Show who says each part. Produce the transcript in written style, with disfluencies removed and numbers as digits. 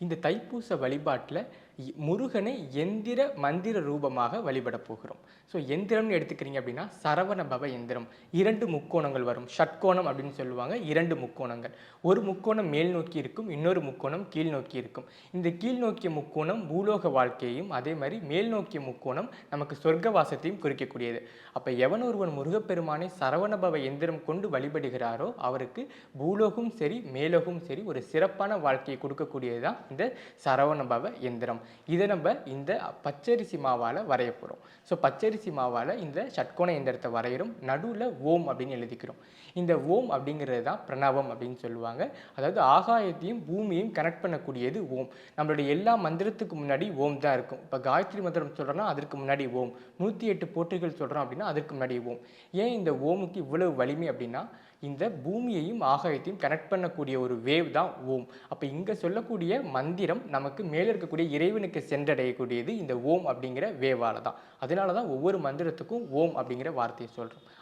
Speaker 1: இந்த தைப்பூச வழிபாட்டில் முருகனை எந்திர மந்திர ரூபமாக வழிபட போகிறோம். ஸோ எந்திரம்னு எடுத்துக்கிறீங்க அப்படின்னா சரவண பவ எந்திரம். 2 முக்கோணங்கள் வரும். ஷட்கோணம் அப்படின்னு சொல்லுவாங்க. 2 முக்கோணங்கள். ஒரு முக்கோணம் மேல் நோக்கி இருக்கும், இன்னொரு முக்கோணம் கீழ் நோக்கி இருக்கும். இந்த கீழ் நோக்கிய முக்கோணம் பூலோக வாழ்க்கையையும், அதே மாதிரி மேல் நோக்கிய முக்கோணம் நமக்கு சொர்க்கவாசத்தையும் குறிக்கக்கூடியது. அப்போ எவன் ஒருவன் முருகப்பெருமானை சரவண பவ எந்திரம் கொண்டு வழிபடுகிறாரோ அவருக்கு பூலோகம் சரி மேலோகம் சரி ஒரு சிறப்பான வாழ்க்கையை கொடுக்கக்கூடியது தான் இந்த சரவண பவ எந்திரம். இதை நம்ம இந்த பச்சரிசி மாவால் வரைய போகிறோம். ஸோ பச்சரிசி மாவால் இந்த ஷட்கோண எந்திரத்தை வரைகிறோம். நடுவில் ஓம் அப்படின்னு எழுதிக்கிறோம். இந்த ஓம் அப்படிங்கிறது தான் பிரணவம் அப்படின்னு சொல்லுவாங்க. அதாவது ஆகாயத்தையும் பூமியையும் கனெக்ட் பண்ணக்கூடியது ஓம். நம்மளுடைய எல்லா மந்திரத்துக்கு முன்னாடி ஓம் தான் இருக்கும். இப்போ காயத்ரி மந்திரம் சொல்கிறோன்னா அதற்கு முன்னாடி ஓம். 108 போற்றிகள் சொல்கிறோம் அப்படின்னா அதற்கு முன்னாடி ஓம். ஏன் இந்த ஓமுக்கு இவ்வளவு வலிமை அப்படின்னா இந்த பூமியையும் ஆகாயத்தையும் கனெக்ட் பண்ணக்கூடிய ஒரு வேவ் தான் ஓம். அப்போ இங்கே சொல்லக்கூடிய மந்திரம் நமக்கு மேலே இருக்கக்கூடிய இறைவனுக்கு சென்றடையக்கூடியது இந்த ஓம் அப்படிங்கிற வேவால தான். அதனால தான் ஒவ்வொரு மந்திரத்துக்கும் ஓம் அப்படிங்கிற வார்த்தையை சொல்கிறோம்.